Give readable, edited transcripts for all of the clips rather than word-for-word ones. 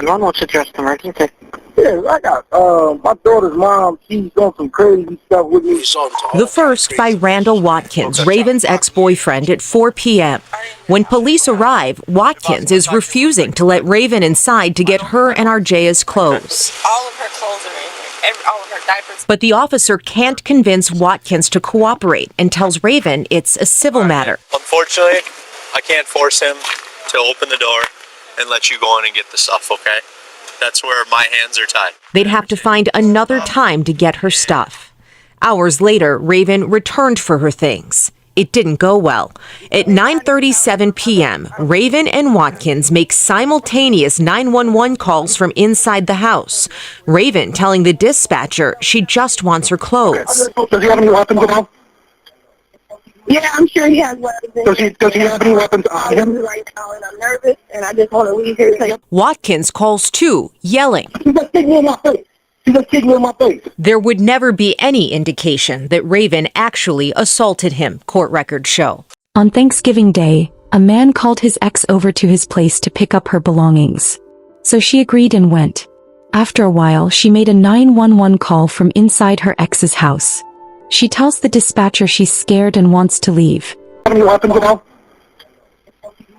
What's addressed emergency? Yeah, I got, my daughter's mom, she's done some crazy stuff with me. The first by Randall Watkins, Raven's ex-boyfriend, at 4 p.m. When police arrive, Watkins is refusing to let Raven inside to get her and Arjea's clothes. All of her clothes are in here, all of her diapers. But the officer can't convince Watkins to cooperate and tells Raven it's a civil matter. Unfortunately, I can't force him to open the door and let you go in and get the stuff, okay? That's where my hands are tied. They'd have to find another time to get her stuff. Hours later, Raven returned for her things. It didn't go well. At 9:37 p.m., Raven and Watkins make simultaneous 911 calls from inside the house. Raven telling the dispatcher she just wants her clothes. Does he have any weapons at all? Yeah, I'm sure he has weapons. Does he have any weapons on him? Right now, and I'm nervous, and I just want to leave here. Watkins calls too, yelling. He just kicked me in my face. He just kicked me in my face. There would never be any indication that Raven actually assaulted him, court records show. On Thanksgiving Day, a man called his ex over to his place to pick up her belongings. So she agreed and went. After a while, she made a 911 call from inside her ex's house. She tells the dispatcher she's scared and wants to leave. Have any weapons at all?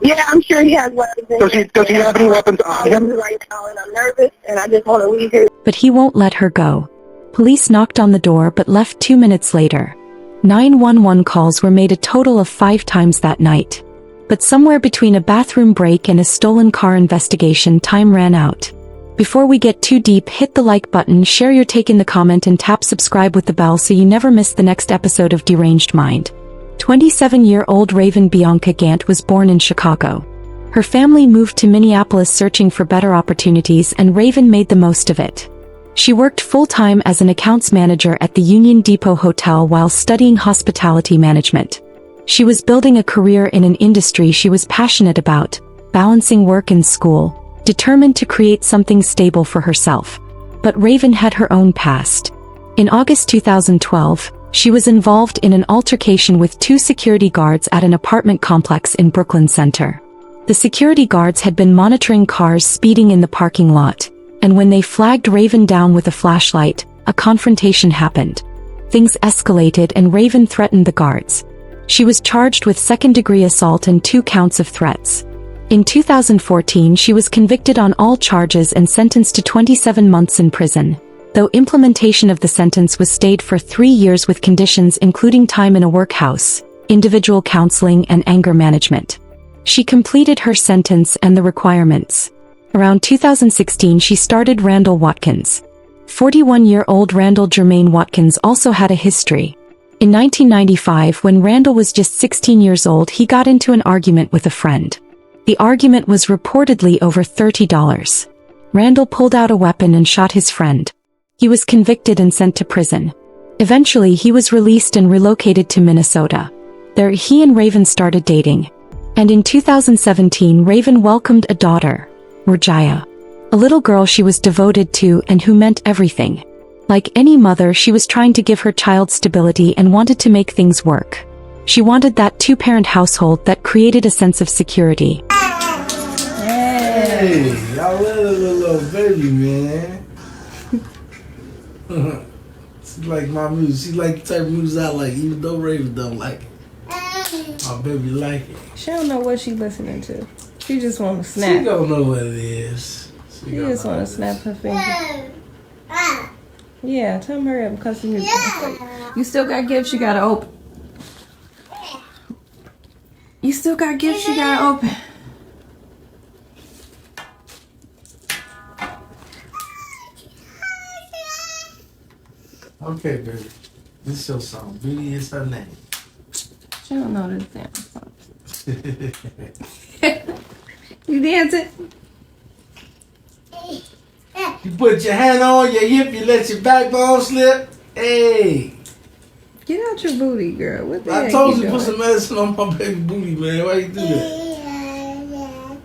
Yeah, I'm sure he has weapons. Does he have any weapons on him? Right now, and I'm nervous, and I just want to leave here. But he won't let her go. Police knocked on the door but left 2 minutes later. 911 calls were made a total of 5 times that night. But somewhere between a bathroom break and a stolen car investigation, time ran out. Before we get too deep, hit the like button, share your take in the comment, and tap subscribe with the bell so you never miss the next episode of Deranged Mind. 27-year-old Raven Bianca Gant was born in Chicago. Her family moved to Minneapolis searching for better opportunities, and Raven made the most of it. She worked full-time as an accounts manager at the Union Depot Hotel while studying hospitality management. She was building a career in an industry she was passionate about, balancing work and school, determined to create something stable for herself. But Raven had her own past. In August 2012, she was involved in an altercation with 2 security guards at an apartment complex in Brooklyn Center. The security guards had been monitoring cars speeding in the parking lot, and when they flagged Raven down with a flashlight, a confrontation happened. Things escalated and Raven threatened the guards. She was charged with second-degree assault and 2 counts of threats. In 2014, she was convicted on all charges and sentenced to 27 months in prison, though implementation of the sentence was stayed for 3 years with conditions including time in a workhouse, individual counseling, and anger management. She completed her sentence and the requirements. Around 2016, she started Randall Watkins. 41-year-old Randall Jermaine Watkins also had a history. In 1995, when Randall was just 16 years old, he got into an argument with a friend. The argument was reportedly over $30. Randall pulled out a weapon and shot his friend. He was convicted and sent to prison. Eventually, he was released and relocated to Minnesota. There, he and Raven started dating. And in 2017, Raven welcomed a daughter, Arjea, a little girl she was devoted to and who meant everything. Like any mother, she was trying to give her child stability and wanted to make things work. She wanted that 2-parent household that created a sense of security. Hey, I love a little baby, man. She's like my music. She's like the type of music I like, even though Raven don't like it. My baby like it. She don't know what she listening to. She just want to snap. She don't know what it is. She just want to snap her finger. Yeah, tell him hurry up because you still got gifts you gotta open. You still got gifts you gotta open. Okay, baby. This is your song. Beauty is her name. She don't know this damn song. You dance it? You put your hand on your hip, you let your backbone slip. Hey. Get out your booty, girl. What the I heck told you doing? put some medicine on my baby booty, man. Why you do that?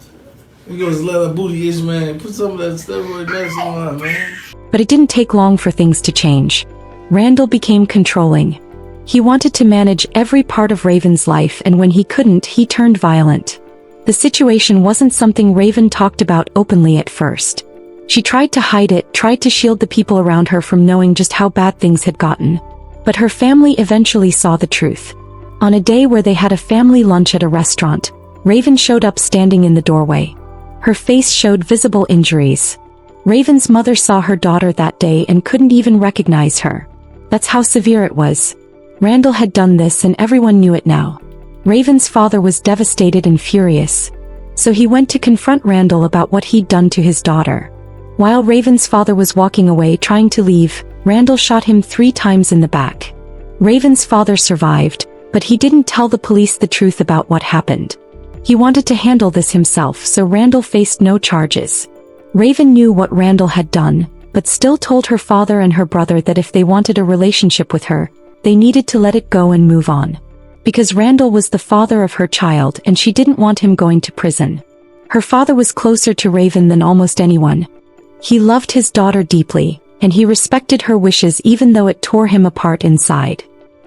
You gonna let her booty itch, man. Put some of that steroid medicine on her, man. But it didn't take long for things to change. Randall became controlling. He wanted to manage every part of Raven's life, and when he couldn't, he turned violent. The situation wasn't something Raven talked about openly at first. She tried to hide it, tried to shield the people around her from knowing just how bad things had gotten. But her family eventually saw the truth. On a day where they had a family lunch at a restaurant, Raven showed up standing in the doorway. Her face showed visible injuries. Raven's mother saw her daughter that day and couldn't even recognize her. That's how severe it was. Randall had done this and everyone knew it now. Raven's father was devastated and furious. So he went to confront Randall about what he'd done to his daughter. While Raven's father was walking away trying to leave, Randall shot him 3 times in the back. Raven's father survived, but he didn't tell the police the truth about what happened. He wanted to handle this himself, so Randall faced no charges. Raven knew what Randall had done, but still told her father and her brother that if they wanted a relationship with her, they needed to let it go and move on. Because Randall was the father of her child and she didn't want him going to prison. Her father was closer to Raven than almost anyone. He loved his daughter deeply, and he respected her wishes even though it tore him apart inside.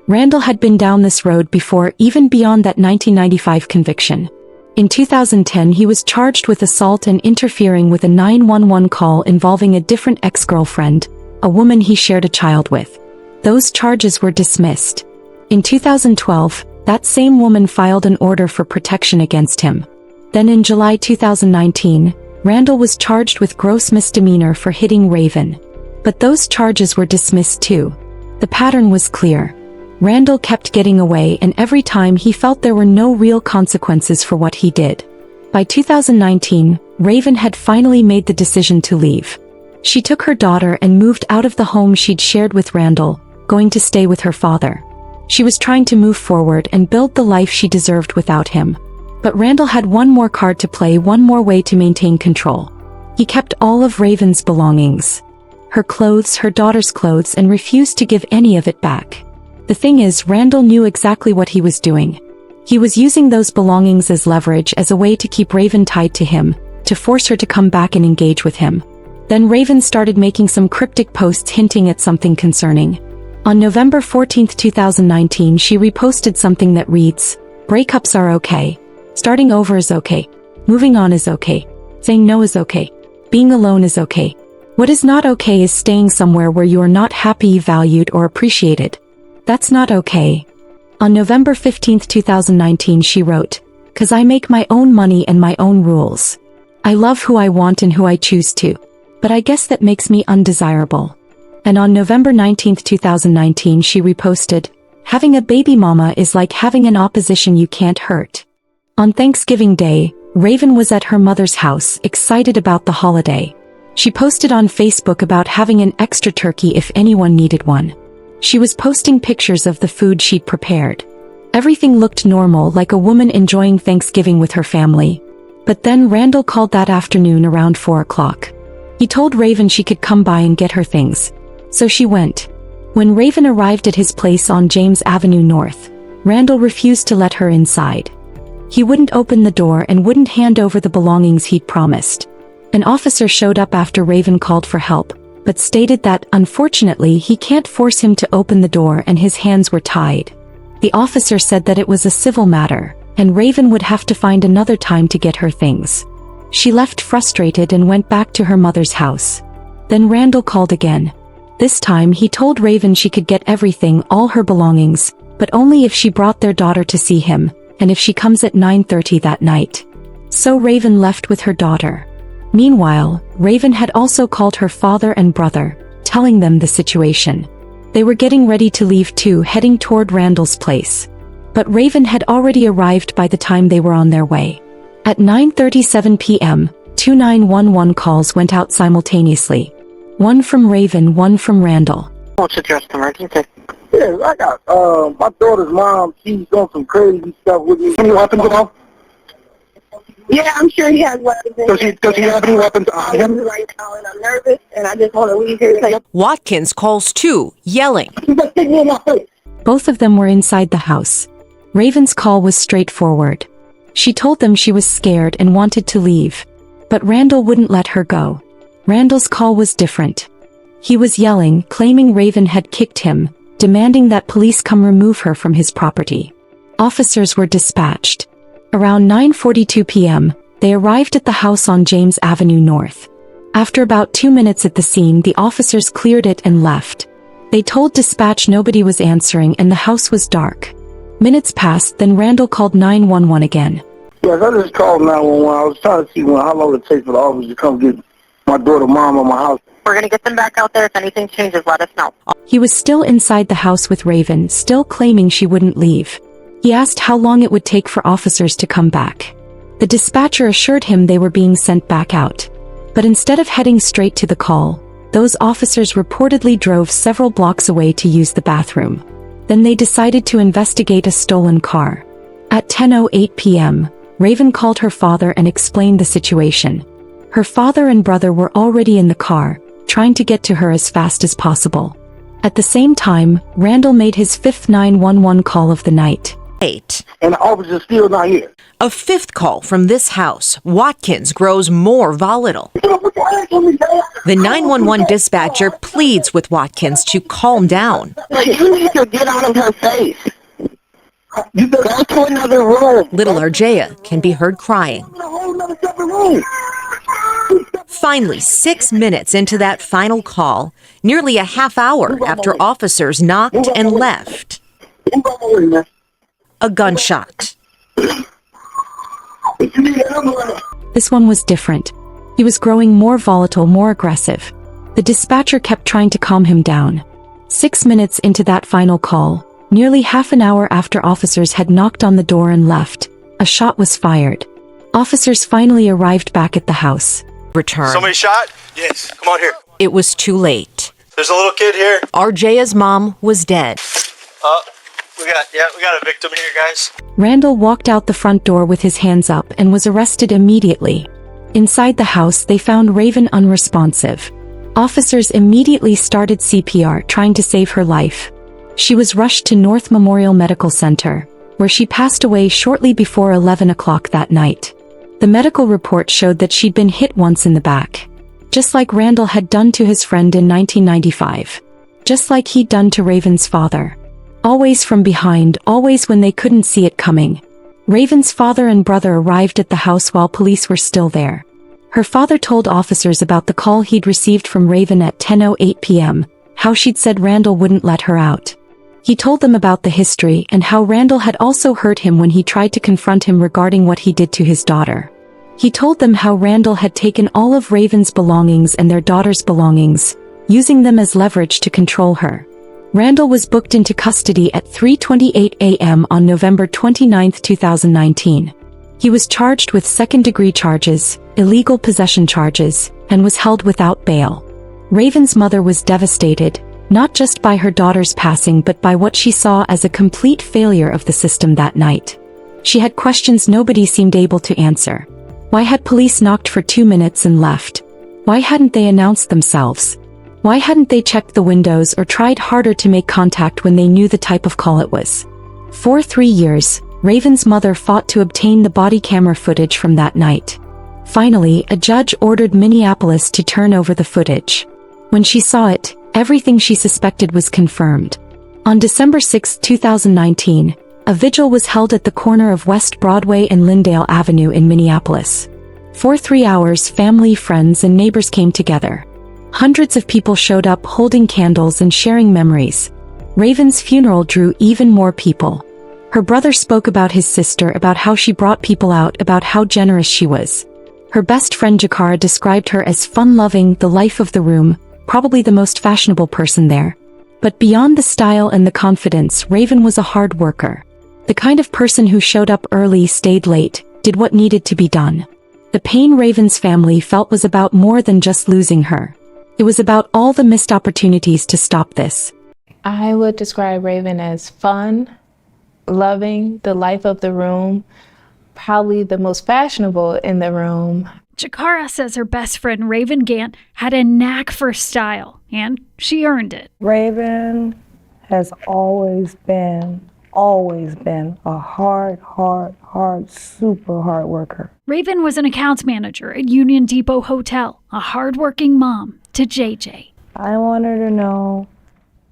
Randall had been down this road before, even beyond that 1995 conviction. In 2010 he was charged with assault and interfering with a 911 call involving a different ex-girlfriend, a woman he shared a child with. Those charges were dismissed. In 2012, that same woman filed an order for protection against him. Then in July 2019, Randall was charged with gross misdemeanor for hitting Raven. But those charges were dismissed too. The pattern was clear. Randall kept getting away, and every time he felt there were no real consequences for what he did. By 2019, Raven had finally made the decision to leave. She took her daughter and moved out of the home she'd shared with Randall, going to stay with her father. She was trying to move forward and build the life she deserved without him. But Randall had one more card to play, one more way to maintain control. He kept all of Raven's belongings. Her clothes, her daughter's clothes, and refused to give any of it back. The thing is, Randall knew exactly what he was doing. He was using those belongings as leverage, as a way to keep Raven tied to him, to force her to come back and engage with him. Then Raven started making some cryptic posts hinting at something concerning. On November 14, 2019, she reposted something that reads, "Breakups are okay. Starting over is okay. Moving on is okay. Saying no is okay. Being alone is okay. What is not okay is staying somewhere where you are not happy, valued, or appreciated. That's not okay." On November 15, 2019 she wrote, "'Cause I make my own money and my own rules. I love who I want and who I choose to. But I guess that makes me undesirable." And on November 19, 2019 she reposted, "Having a baby mama is like having an opposition you can't hurt." On Thanksgiving Day, Raven was at her mother's house, excited about the holiday. She posted on Facebook about having an extra turkey if anyone needed one. She was posting pictures of the food she'd prepared. Everything looked normal, like a woman enjoying Thanksgiving with her family. But then Randall called that afternoon around 4 o'clock. He told Raven she could come by and get her things. So she went. When Raven arrived at his place on James Avenue North, Randall refused to let her inside. He wouldn't open the door and wouldn't hand over the belongings he'd promised. An officer showed up after Raven called for help, but stated that, unfortunately, he can't force him to open the door and his hands were tied. The officer said that it was a civil matter, and Raven would have to find another time to get her things. She left frustrated and went back to her mother's house. Then Randall called again. This time he told Raven she could get everything, all her belongings, but only if she brought their daughter to see him, and if she comes at 9:30 that night. So Raven left with her daughter. Meanwhile, Raven had also called her father and brother, telling them the situation. They were getting ready to leave too, heading toward Randall's place. But Raven had already arrived by the time they were on their way. At 9:37 p.m., 2 911 calls went out simultaneously. One from Raven, one from Randall. What's address emergency? Yeah, I got, my daughter's mom, she's doing some crazy stuff with me. Any weapons at all? Yeah, I'm sure he has weapons. Does he have any weapons on him? Right now, and I'm nervous, and I just want to leave here. Watkins calls too, yelling. Both of them were inside the house. Raven's call was straightforward. She told them she was scared and wanted to leave. But Randall wouldn't let her go. Randall's call was different. He was yelling, claiming Raven had kicked him, demanding that police come remove her from his property. Officers were dispatched. Around 9:42 p.m., they arrived at the house on James Avenue North. After about 2 minutes at the scene, the officers cleared it and left. They told dispatch nobody was answering and the house was dark. Minutes passed, then Randall called 911 again. Yes, I just called 911. I was trying to see how long it takes for the officers to come get my daughter, mom, on my house. We're going to get them back out there. If anything changes, let us know. He was still inside the house with Raven, still claiming she wouldn't leave. He asked how long it would take for officers to come back. The dispatcher assured him they were being sent back out. But instead of heading straight to the call, those officers reportedly drove several blocks away to use the bathroom. Then they decided to investigate a stolen car. At 10:08 p.m., Raven called her father and explained the situation. Her father and brother were already in the car, trying to get to her as fast as possible. At the same time, Randall made his fifth 911 call of the night. 8. And the officer's still not here. A fifth call from this house. Watkins grows more volatile. The 911 dispatcher pleads with Watkins to calm down. Like, you need to get out of her face. You better Go to another room. Little Arjaya can be heard crying. in a whole nother separate room. Finally, 6 minutes into that final call, nearly a half hour after officers knocked and left, Move out my way, man. a gunshot. You need an ambulance. This one was different. He was growing more volatile, more aggressive. The dispatcher kept trying to calm him down. 6 minutes into that final call, nearly half an hour after officers had knocked on the door and left, a shot was fired. Officers finally arrived back at the house. Return. Somebody shot? Yes. Come on here. It was too late. There's a little kid here. Arjaya's mom was dead. We got a victim here, guys. Randall walked out the front door with his hands up and was arrested immediately. Inside the house, they found Raven unresponsive. Officers immediately started CPR, trying to save her life. She was rushed to North Memorial Medical Center, where she passed away shortly before 11 o'clock that night. The medical report showed that she'd been hit once in the back, just like Randall had done to his friend in 1995, just like he'd done to Raven's father. Always from behind, always when they couldn't see it coming. Raven's father and brother arrived at the house while police were still there. Her father told officers about the call he'd received from Raven at 10:08 p.m., how she'd said Randall wouldn't let her out. He told them about the history and how Randall had also hurt him when he tried to confront him regarding what he did to his daughter. He told them how Randall had taken all of Raven's belongings and their daughter's belongings, using them as leverage to control her. Randall was booked into custody at 3:28 a.m. on November 29, 2019. He was charged with second-degree charges, illegal possession charges, and was held without bail. Raven's mother was devastated, not just by her daughter's passing but by what she saw as a complete failure of the system that night. She had questions nobody seemed able to answer. Why had police knocked for 2 minutes and left? Why hadn't they announced themselves? Why hadn't they checked the windows or tried harder to make contact when they knew the type of call it was? For 3 years, Raven's mother fought to obtain the body camera footage from that night. Finally, a judge ordered Minneapolis to turn over the footage. When she saw it, everything she suspected was confirmed. On December 6, 2019, a vigil was held at the corner of West Broadway and Lyndale Avenue in Minneapolis. For 3 hours, family, friends, and neighbors came together. Hundreds of people showed up holding candles and sharing memories. Raven's funeral drew even more people. Her brother spoke about his sister, about how she brought people out, about how generous she was. Her best friend Jakara described her as fun-loving, the life of the room, probably the most fashionable person there. But beyond the style and the confidence, Raven was a hard worker. The kind of person who showed up early, stayed late, did what needed to be done. The pain Raven's family felt was about more than just losing her. It was about all the missed opportunities to stop this. I would describe Raven as fun, loving, the life of the room, probably the most fashionable in the room. Jakara says her best friend Raven Gant had a knack for style, and she earned it. Raven has always been a hard, super hard worker. Raven was an accounts manager at Union Depot Hotel, a hardworking mom to JJ. I want her to know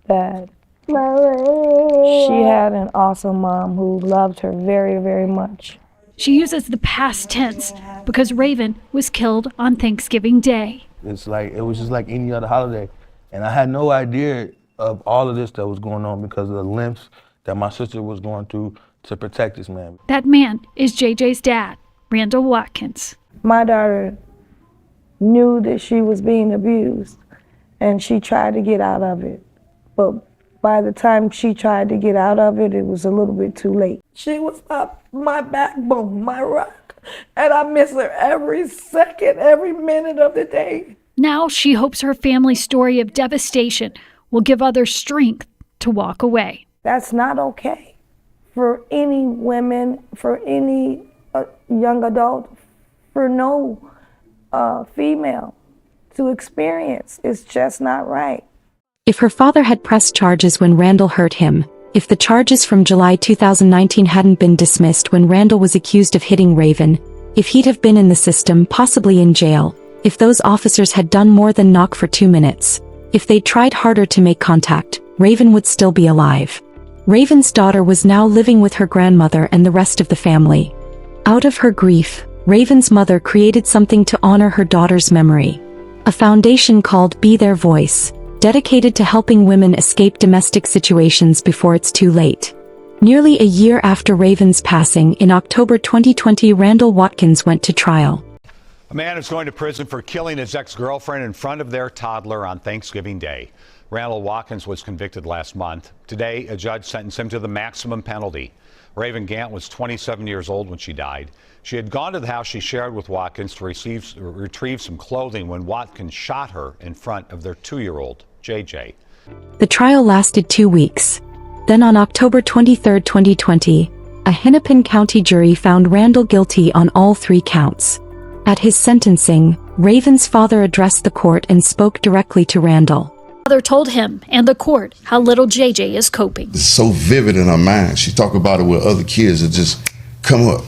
that she had an awesome mom who loved her very, very much. She uses the past tense because Raven was killed on Thanksgiving Day. It's like, it was just like any other holiday. And I had no idea of all of this that was going on because of the lengths that my sister was going through to protect this man. That man is JJ's dad, Randall Watkins. My daughter knew that she was being abused and she tried to get out of it. But by the time she tried to get out of it, it was a little bit too late. She was my backbone, my rock, and I miss her every second, every minute of the day. Now she hopes her family's story of devastation will give others strength to walk away. That's not okay for any women, for any young adult, for no female to experience. It's just not right. If her father had pressed charges when Randall hurt him, if the charges from July 2019 hadn't been dismissed when Randall was accused of hitting Raven, if he'd have been in the system, possibly in jail, if those officers had done more than knock for 2 minutes, if they'd tried harder to make contact, Raven would still be alive. Raven's daughter was now living with her grandmother and the rest of the family. Out of her grief, Raven's mother created something to honor her daughter's memory. A foundation called Be Their Voice, dedicated to helping women escape domestic situations before it's too late. Nearly a year after Raven's passing, in October 2020, Randall Watkins went to trial. A man is going to prison for killing his ex-girlfriend in front of their toddler on Thanksgiving Day. Randall Watkins was convicted last month. Today, a judge sentenced him to the maximum penalty. Raven Gant was 27 years old when she died. She had gone to the house she shared with Watkins to retrieve some clothing when Watkins shot her in front of their 2-year-old, JJ. The trial lasted 2 weeks. Then on October 23, 2020, a Hennepin County jury found Randall guilty on all 3 counts. At his sentencing, Raven's father addressed the court and spoke directly to Randall. Father told him and the court how little JJ is coping. It's so vivid in her mind. She talk about it with other kids that just come up.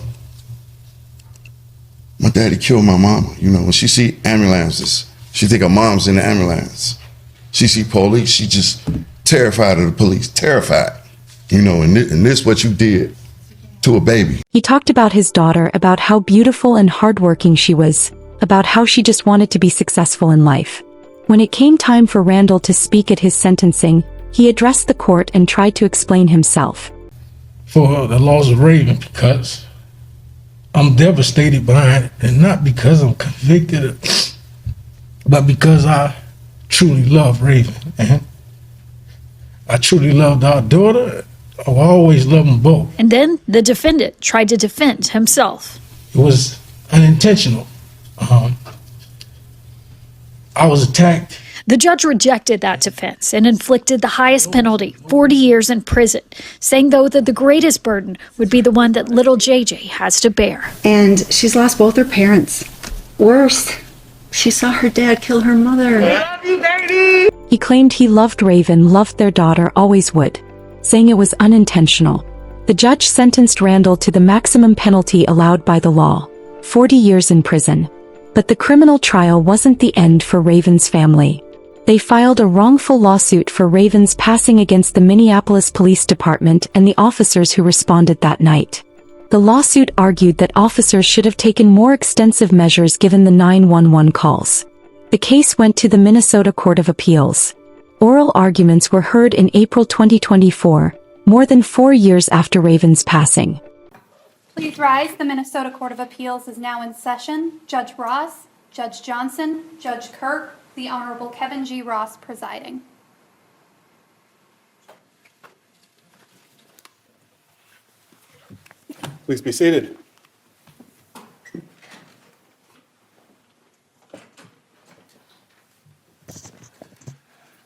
My daddy killed my mama. You know, when she see ambulances, she think her mom's in the ambulance. She see police, she just terrified of the police, terrified. You know, and this what you did to a baby. He talked about his daughter, about how beautiful and hardworking she was, about how she just wanted to be successful in life. When it came time for Randall to speak at his sentencing, he addressed the court and tried to explain himself. For the loss of Raven, because I'm devastated by it, and not because I'm convicted, but because I truly love Raven. And I truly loved our daughter. I always loved them both. And then the defendant tried to defend himself. It was unintentional. I was attacked. The judge rejected that defense and inflicted the highest penalty, 40 years in prison, saying, though, that the greatest burden would be the one that little JJ has to bear. And she's lost both her parents. Worse, she saw her dad kill her mother. He claimed he loved Raven, loved their daughter, always would, saying it was unintentional. The judge sentenced Randall to the maximum penalty allowed by the law, 40 years in prison. But the criminal trial wasn't the end for Raven's family. They filed a wrongful lawsuit for Raven's passing against the Minneapolis Police Department and the officers who responded that night. The lawsuit argued that officers should have taken more extensive measures given the 911 calls. The case went to the Minnesota Court of Appeals. Oral arguments were heard in April 2024, more than 4 years after Raven's passing. Please rise. The Minnesota Court of Appeals is now in session. Judge Ross, Judge Johnson, Judge Kirk, the Honorable Kevin G. Ross presiding. Please be seated.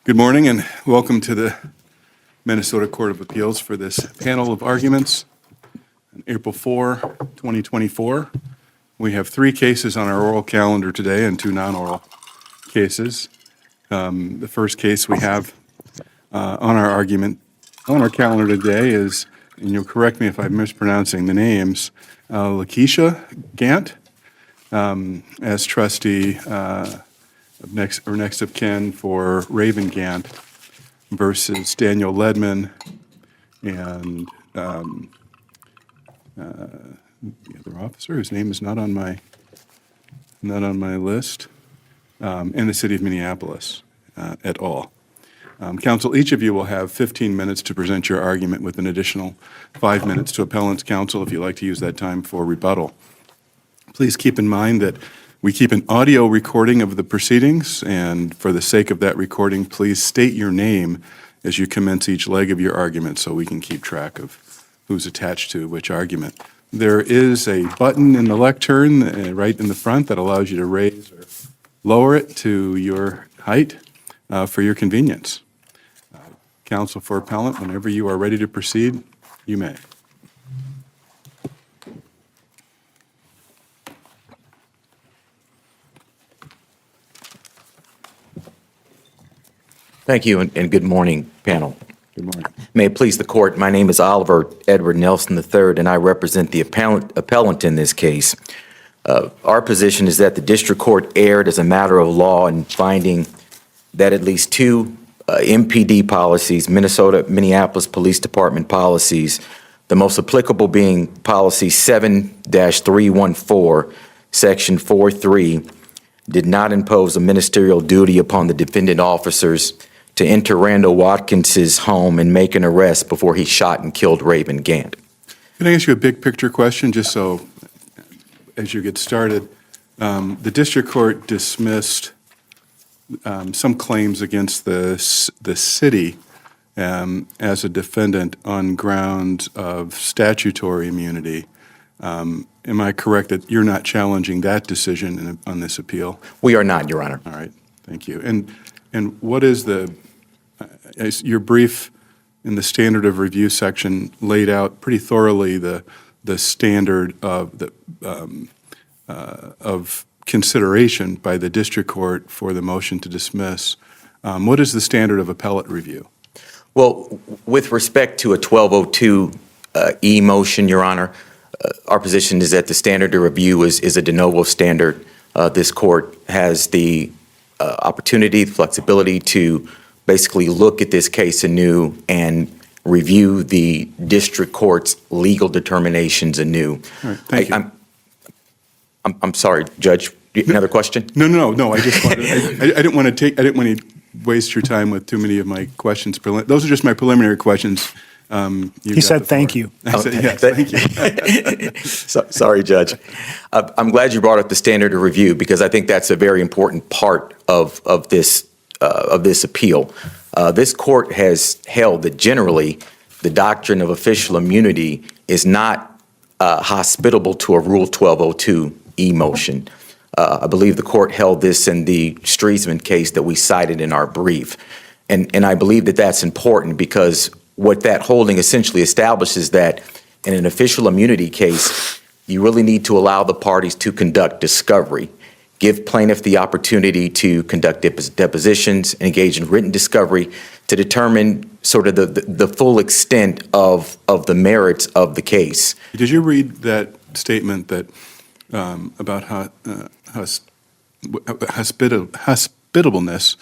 Good morning and welcome to the Minnesota Court of Appeals for this panel of arguments. On April 4, 2024, we have 3 cases on our oral calendar today and 2 non-oral cases. The first case we have on our calendar today is, and you'll correct me if I'm mispronouncing the names, Bianca Gant as trustee next of kin for Raven Gant versus Daniel Ledman and the other officer whose name is not on my list, in the city of Minneapolis at all. Counsel, each of you will have 15 minutes to present your argument with an additional 5 minutes to appellant's counsel if you'd like to use that time for rebuttal. Please keep in mind that we keep an audio recording of the proceedings, and for the sake of that recording, please state your name as you commence each leg of your argument so we can keep track of who's attached to which argument. There is a button in the lectern right in the front that allows you to raise or lower it to your height for your convenience. Counsel for appellant, whenever you are ready to proceed, you may. Thank you, and good morning, panel. Good morning. May it please the court, my name is Oliver Edward Nelson III, and I represent the appellant in this case. Our position is that the district court erred as a matter of law in finding that at least two MPD policies, Minneapolis Police Department policies, the most applicable being policy 7-314, section 4.3, did not impose a ministerial duty upon the defendant officers to enter Randall Watkins's home and make an arrest before he shot and killed Raven Gant. Can I ask you a big picture question, just so as you get started? The district court dismissed some claims against the city as a defendant on grounds of statutory immunity. Am I correct that you're not challenging that decision on this appeal? We are not, Your Honor. All right, thank you. And what is your brief in the standard of review section laid out pretty thoroughly the standard of consideration by the district court for the motion to dismiss. What is the standard of appellate review? Well, with respect to a 1202 E motion, Your Honor, our position is that the standard of review is a de novo standard. This court has the opportunity, the flexibility to basically look at this case anew and review the district court's legal determinations anew. All right, thank you. I'm sorry, Judge. Another question? No. I just wanted, I didn't want to waste your time with too many of my questions. Those are just my preliminary questions. He said thank you. I said yes, thank you. Sorry, Judge. I'm glad you brought up the standard of review because I think that's a very important part of this appeal. This court has held that generally the doctrine of official immunity is not hospitable to a Rule 1202 E motion. I believe the court held this in the Streisman case that we cited in our brief. And I believe that that's important because what that holding essentially establishes that in an official immunity case, you really need to allow the parties to conduct discovery, give plaintiff the opportunity to conduct depositions, and engage in written discovery to determine sort of the full extent of the merits of the case. Did you read that statement that about hospitableness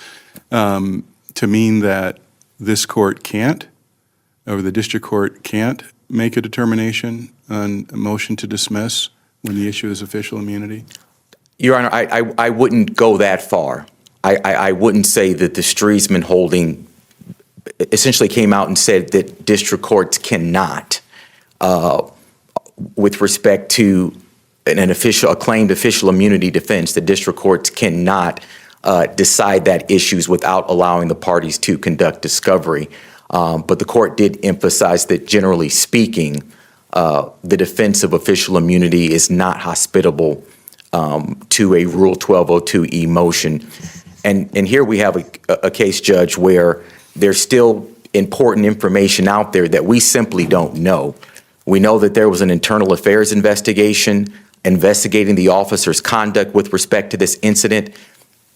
to mean that this court can't, or the district court can't make a determination on a motion to dismiss when the issue is official immunity? Your Honor, I wouldn't go that far. I wouldn't say that the Streisman holding essentially came out and said that district courts cannot, with respect to a claimed official immunity defense, the district courts cannot decide that issues without allowing the parties to conduct discovery. But the court did emphasize that generally speaking, the defense of official immunity is not hospitable to a Rule 1202E motion. And here we have a case, Judge, where there's still important information out there that we simply don't know. We know that there was an internal affairs investigation investigating the officer's conduct with respect to this incident.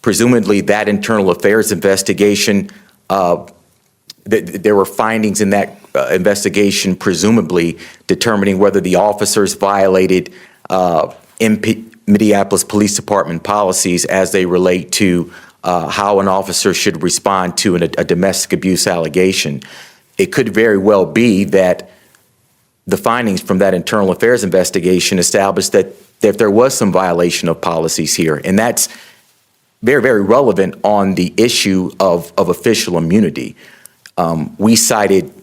Presumably that internal affairs investigation, there were findings in that investigation presumably determining whether the officers violated Minneapolis Police Department policies as they relate to how an officer should respond to a domestic abuse allegation. It could very well be that the findings from that internal affairs investigation established that there was some violation of policies here. And that's very, very relevant on the issue of official immunity. We cited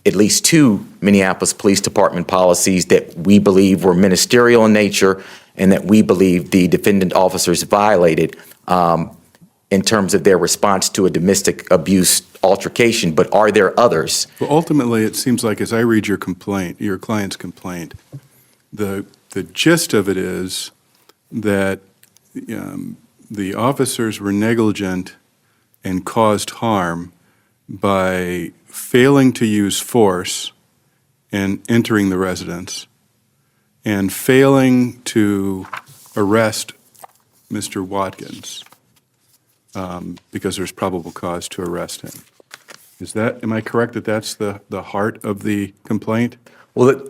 at least 2 Minneapolis Police Department policies that we believe were ministerial in nature and that we believe the defendant officers violated in terms of their response to a domestic abuse altercation. But are there others? Well, ultimately, it seems like as I read your complaint, your client's complaint, the gist of it is that the officers were negligent and caused harm by failing to use force in entering the residence and failing to arrest Mr. Watkins because there's probable cause to arrest him. Am I correct that that's the heart of the complaint? Well,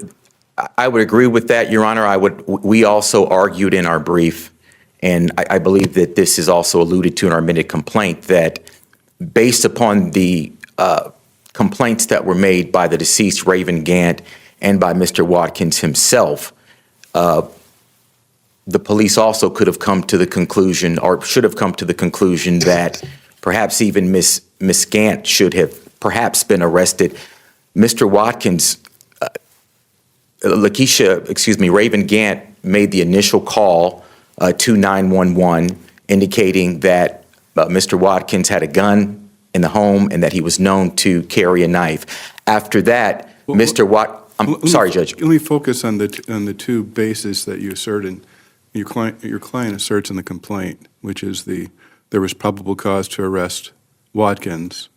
I would agree with that, Your Honor. We also argued in our brief, and I believe that this is also alluded to in our amended complaint, that based upon the complaints that were made by the deceased Raven Gant and by Mr. Watkins himself, the police also could have come to the conclusion, or should have come to the conclusion, that perhaps even Miss Gant should have perhaps been arrested. Mr. Watkins, Raven Gant made the initial call to 911 indicating that Mr. Watkins had a gun in the home and that he was known to carry a knife. After that, sorry, Judge. Let me focus on the 2 bases that you assert and your client asserts in the complaint, which is there was probable cause to arrest Watkins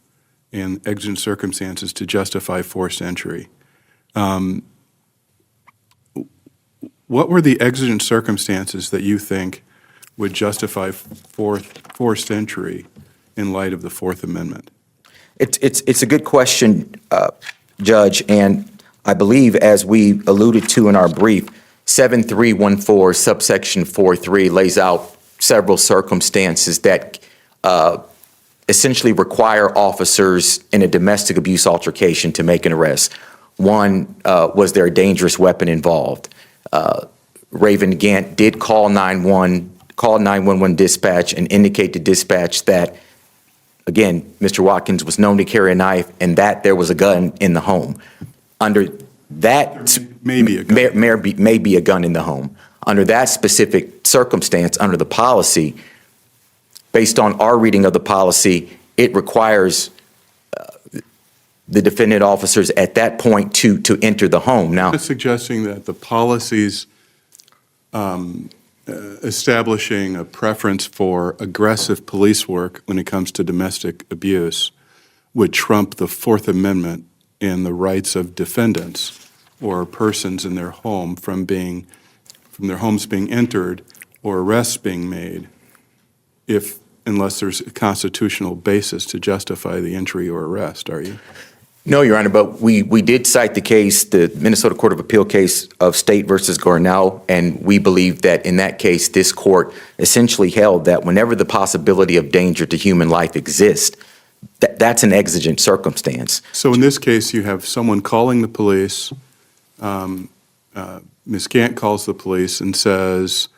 and exigent circumstances to justify forced entry. What were the exigent circumstances that you think would justify forced entry in light of the Fourth Amendment? It's a good question, Judge, and I believe, as we alluded to in our brief, 7314 subsection 43 lays out several circumstances that essentially require officers in a domestic abuse altercation to make an arrest. One, was there a dangerous weapon involved? Raven Gant did call 911 dispatch and indicate to dispatch that, again, Mr. Watkins was known to carry a knife and that there was a gun in the home. Under that, may be a gun in the home. Under that specific circumstance, under the policy, based on our reading of the policy, it requires the defendant officers at that point to enter the home. Now, I'm suggesting that the policies establishing a preference for aggressive police work when it comes to domestic abuse would trump the Fourth Amendment and the rights of defendants or persons in their home from their homes being entered or arrests being made, unless there's a constitutional basis to justify the entry or arrest. Are you? No, Your Honor, but we did cite the case, the Minnesota Court of Appeal case of State versus Garnell, and we believe that in that case, this court essentially held that whenever the possibility of danger to human life exists, that's an exigent circumstance. So in this case, you have someone calling the police. Ms. Gant calls the police and says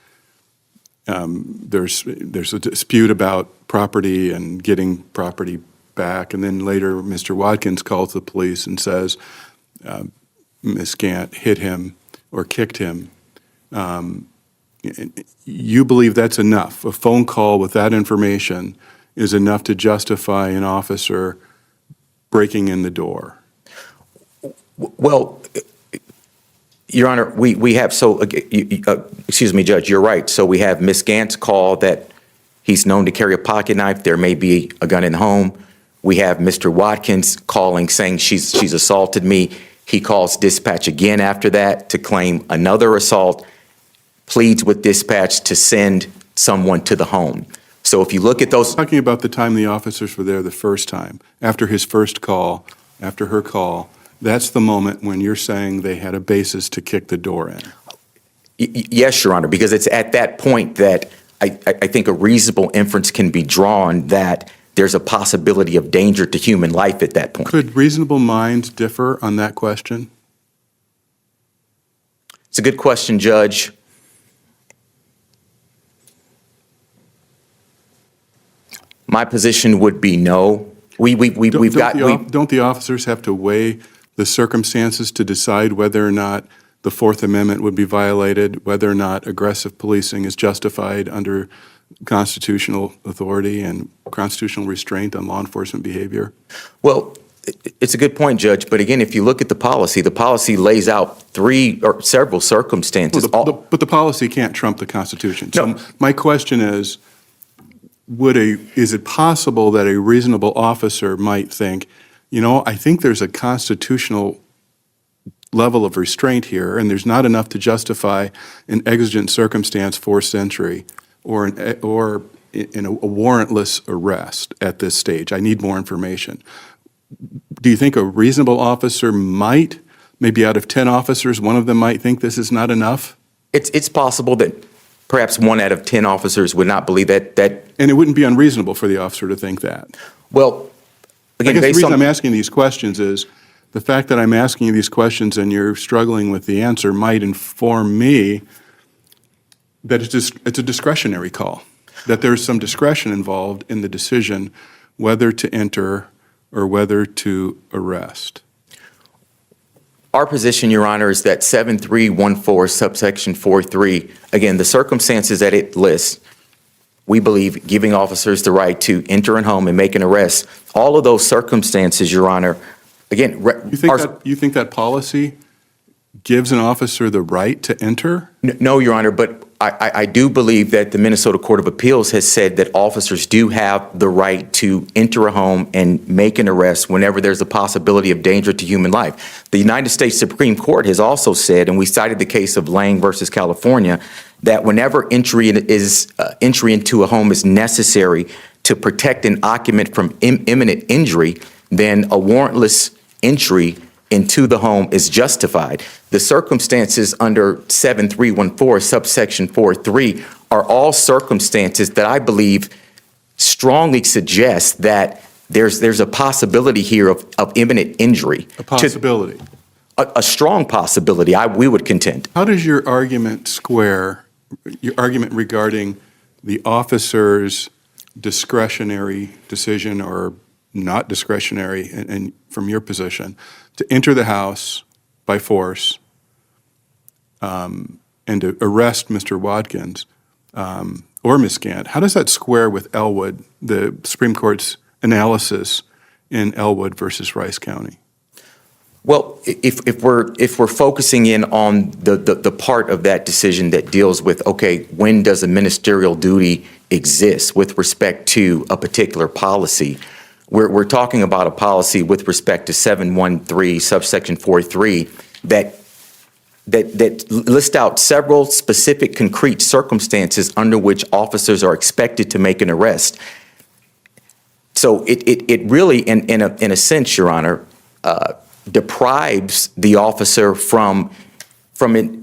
there's a dispute about property and getting property back, and then later Mr. Watkins calls the police and says Ms. Gant hit him or kicked him. You believe that's enough? A phone call with that information is enough to justify an officer breaking in the door? Well, Your Honor, we have, excuse me, Judge, you're right. So we have Ms. Gant's call that he's known to carry a pocket knife. There may be a gun in the home. We have Mr. Watkins calling saying she's assaulted me. He calls dispatch again after that to claim another assault, pleads with dispatch to send someone to the home. So if you look at those... Talking about the time the officers were there the first time, after his first call, after her call, that's the moment when you're saying they had a basis to kick the door in. Yes, Your Honor, because it's at that point that I think a reasonable inference can be drawn that there's a possibility of danger to human life at that point. Could reasonable minds differ on that question? It's a good question, Judge. My position would be no. Don't the officers have to weigh the circumstances to decide whether or not the Fourth Amendment would be violated, whether or not aggressive policing is justified under constitutional authority and constitutional restraint on law enforcement behavior? Well, it's a good point, Judge. But again, if you look at the policy lays out three or several circumstances. But the policy can't trump the Constitution. So my question is, is it possible that a reasonable officer might think, I think there's a constitutional level of restraint here, and there's not enough to justify an exigent circumstance forced entry or in a warrantless arrest at this stage. I need more information. Do you think a reasonable officer might, maybe out of 10 officers, one of them might think this is not enough? It's possible that perhaps 1 out of 10 officers would not believe that. And it wouldn't be unreasonable for the officer to think that. Well, again, I guess the reason I'm asking these questions is the fact that I'm asking you these questions and you're struggling with the answer might inform me that it's a discretionary call, that there's some discretion involved in the decision whether to enter or whether to arrest. Our position, Your Honor, is that 7314 subsection 43, again, the circumstances that it lists, we believe giving officers the right to enter a home and make an arrest, all of those circumstances, Your Honor, again, you think that policy gives an officer the right to enter? No, Your Honor, but I do believe that the Minnesota Court of Appeals has said that officers do have the right to enter a home and make an arrest whenever there's a possibility of danger to human life. The United States Supreme Court has also said, and we cited the case of Lang versus California, that whenever entry into a home is necessary to protect an occupant from imminent injury, then a warrantless entry into the home is justified. The circumstances under 7314 subsection 43 are all circumstances that I believe strongly suggest that there's a possibility here of imminent injury. A possibility. A strong possibility, we would contend. How does your argument square, your argument regarding the officer's discretionary decision or not discretionary, and from your position, to enter the house by force and to arrest Mr. Watkins or Ms. Gant? How does that square with Elwood, the Supreme Court's analysis in Elwood versus Rice County? Well, if we're focusing in on the part of that decision that deals with, okay, when does a ministerial duty exist with respect to a particular policy, we're talking about a policy with respect to 713 subsection 43 that list out several specific concrete circumstances under which officers are expected to make an arrest. So it really, in a sense, Your Honor, deprives the officer from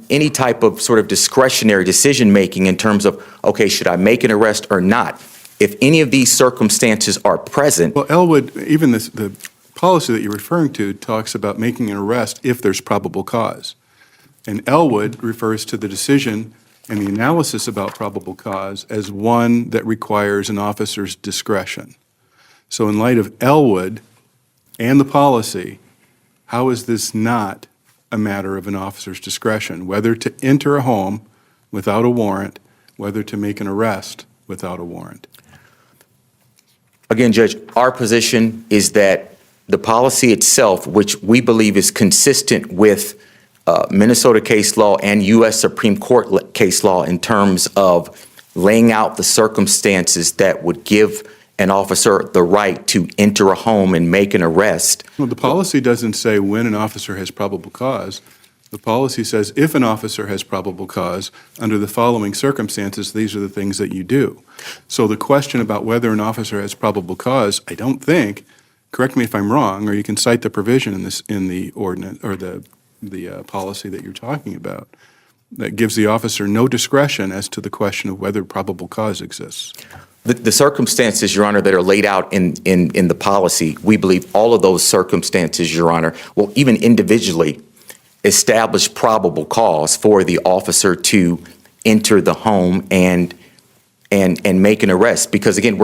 any type of sort of discretionary decision making in terms of, okay, should I make an arrest or not? If any of these circumstances are present. Well, Elwood, even the policy that you're referring to talks about making an arrest if there's probable cause. And Elwood refers to the decision and the analysis about probable cause as one that requires an officer's discretion. So in light of Elwood and the policy, how is this not a matter of an officer's discretion, whether to enter a home without a warrant, whether to make an arrest without a warrant? Again, Judge, our position is that the policy itself, which we believe is consistent with Minnesota case law and U.S. Supreme Court case law in terms of laying out the circumstances that would give an officer the right to enter a home and make an arrest. Well, the policy doesn't say when an officer has probable cause. The policy says if an officer has probable cause, under the following circumstances, these are the things that you do. So the question about whether an officer has probable cause, I don't think, correct me if I'm wrong, or you can cite the provision in the ordinance or the policy that you're talking about, that gives the officer no discretion as to the question of whether probable cause exists. The circumstances, Your Honor, that are laid out in the policy, we believe all of those circumstances, Your Honor, well, even individually, establish probable cause for the officer to enter the home and make an arrest. Because again,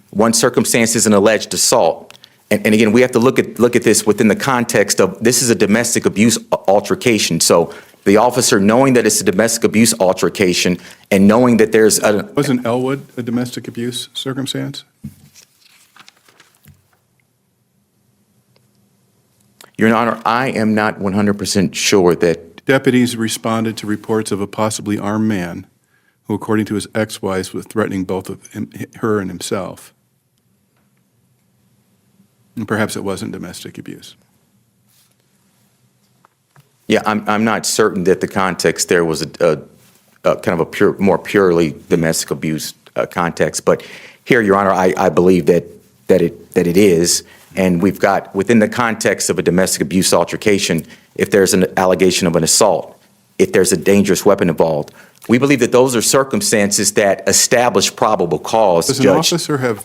one circumstance is an alleged assault. And again, we have to look at this within the context of this is a domestic abuse altercation. So the officer knowing that it's a domestic abuse altercation and knowing that there's Wasn't Elwood a domestic abuse circumstance? Your Honor, I am not 100% sure that Deputies responded to reports of a possibly armed man who, according to his ex-wives, was threatening both of her and himself. And perhaps it wasn't domestic abuse. Yeah, I'm not certain that the context there was a kind of more purely domestic abuse context. But here, Your Honor, I believe that it is. And we've got, within the context of a domestic abuse altercation, if there's an allegation of an assault, if there's a dangerous weapon involved, we believe that those are circumstances that establish probable cause. Does an officer have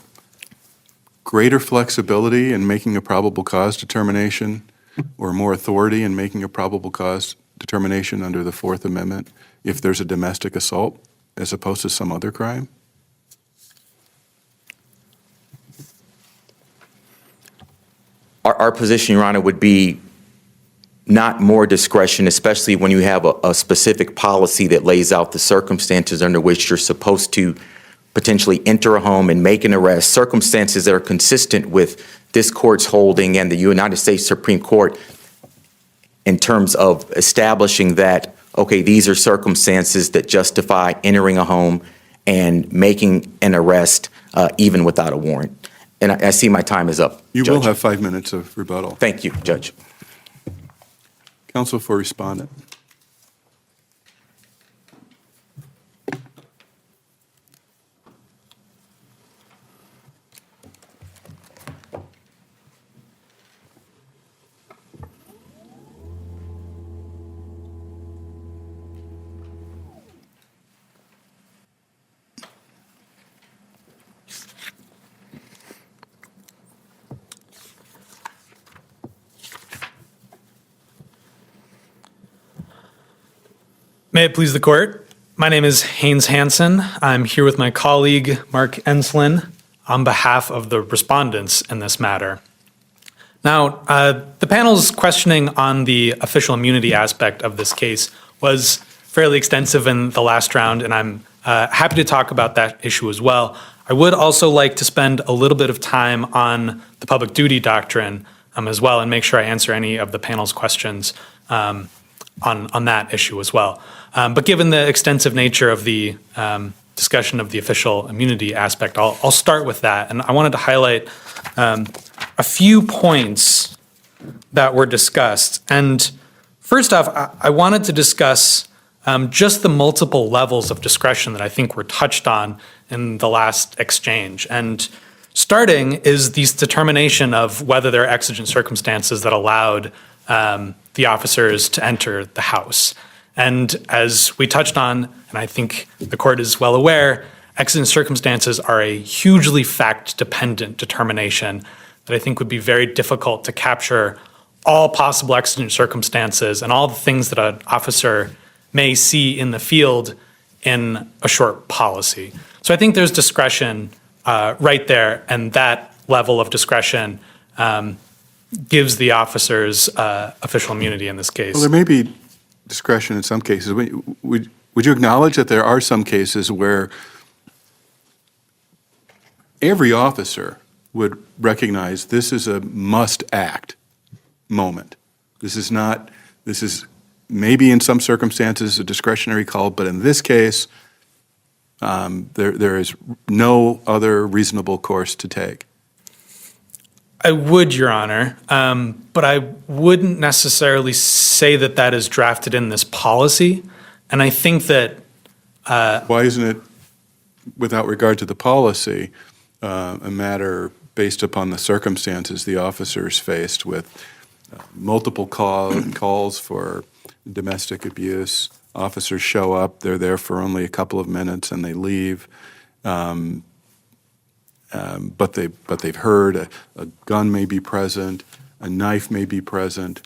greater flexibility in making a probable cause determination or more authority in making a probable cause determination under the Fourth Amendment if there's a domestic assault as opposed to some other crime? Our position, Your Honor, would be not more discretion, especially when you have a specific policy that lays out the circumstances under which you're supposed to potentially enter a home and make an arrest, circumstances that are consistent with this court's holding and the United States Supreme Court in terms of establishing that, okay, these are circumstances that justify entering a home and making an arrest even without a warrant. And I see my time is up. You Judge. will have 5 minutes of rebuttal. Thank you, Judge. Counsel for respondent. May it please the court. My name is Haynes Hansen. I'm here with my colleague, Mark Enslin, on behalf of the respondents in this matter. Now, the panel's questioning on the official immunity aspect of this case was fairly extensive in the last round, and I'm happy to talk about that issue as well. I would also like to spend a little bit of time on the public duty doctrine as well and make sure I answer any of the panel's questions on that issue as well. But given the extensive nature of the discussion of the official immunity aspect, I'll start with that. And I wanted to highlight a few points that were discussed. And first off, I wanted to discuss just the multiple levels of discretion that I think were touched on in the last exchange. And starting is this determination of whether there are exigent circumstances that allowed the officers to enter the house. And as we touched on, and I think the court is well aware, exigent circumstances are a hugely fact-dependent determination that I think would be very difficult to capture all possible exigent circumstances and all the things that an officer may see in the field in a short policy. So I think there's discretion right there, and that level of discretion gives the officers official immunity in this case. Well, there may be discretion in some cases. Would you acknowledge that there are some cases where every officer would recognize this is a must-act moment? This is maybe in some circumstances a discretionary call, but in this case, there is no other reasonable course to take. I would, Your Honor, but I wouldn't necessarily say that that is drafted in this policy. And I think that... Why isn't it, without regard to the policy, a matter based upon the circumstances the officers faced with multiple calls for domestic abuse? Officers show up, they're there for only a couple of minutes and they leave. But they've heard a gun may be present, a knife may be present.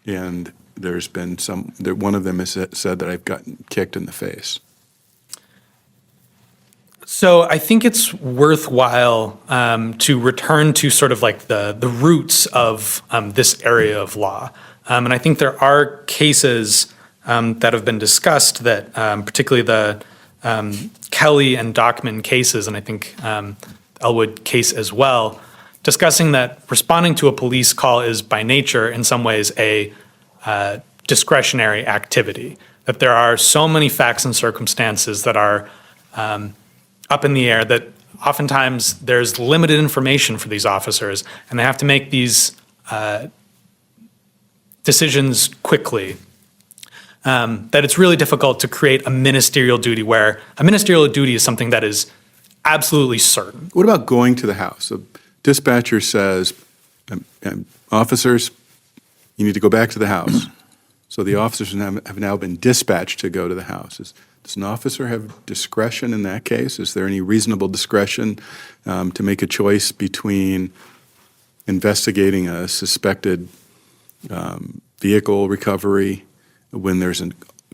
and there's been one of them has said that I've gotten kicked in the face. So I think it's worthwhile to return to sort of like the roots of this area of law. And I think there are cases that have been discussed that particularly the Kelly and Dockman cases, and I think Elwood case as well, discussing that responding to a police call is by nature in some ways a discretionary activity, that there are so many facts and circumstances that are up in the air that oftentimes there's limited information for these officers and they have to make these decisions quickly. That it's really difficult to create a ministerial duty where a ministerial duty is something that is absolutely certain. What about going to the house? A dispatcher says, officers, you need to go back to the house. So the officers have now been dispatched to go to the house. Does an officer have discretion in that case? Is there any reasonable discretion to make a choice between investigating a suspected vehicle recovery when there's a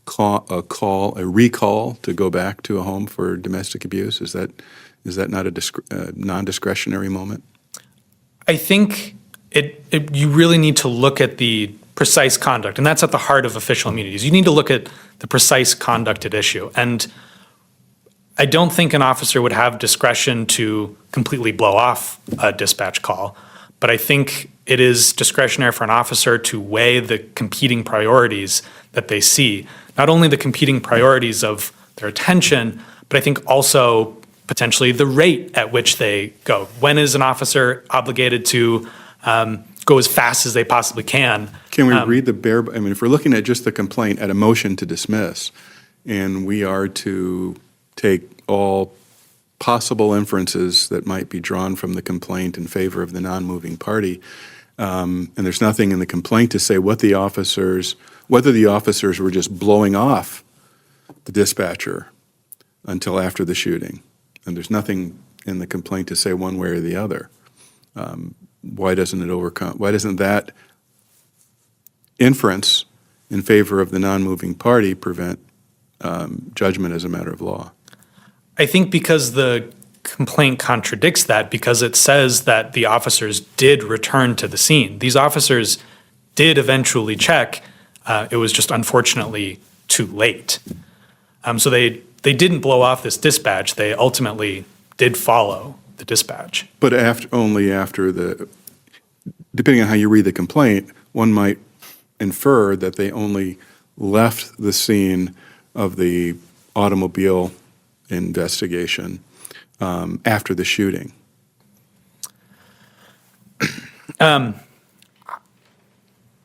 recall to go back to a home for domestic abuse? Is that not a non-discretionary moment? I think you really need to look at the precise conduct, and that's at the heart of official immunities. You need to look at the precise conduct at issue. And I don't think an officer would have discretion to completely blow off a dispatch call, but I think it is discretionary for an officer to weigh the competing priorities that they see. Not only the competing priorities of their attention, but I think also potentially the rate at which they go. When is an officer obligated to go as fast as they possibly can? Can we read if we're looking at just the complaint at a motion to dismiss, and we are to take all possible inferences that might be drawn from the complaint in favor of the non-moving party, and there's nothing in the complaint to say whether the officers were just blowing off the dispatcher until after the shooting, and there's nothing in the complaint to say one way or the other. Why doesn't that inference in favor of the non-moving party prevent judgment as a matter of law? I think because the complaint contradicts that, because it says that the officers did return to the scene. These officers did eventually check. It was just unfortunately too late. So they didn't blow off this dispatch. They ultimately did follow the dispatch. But only after depending on how you read the complaint, one might infer that they only left the scene of the automobile investigation after the shooting. I'm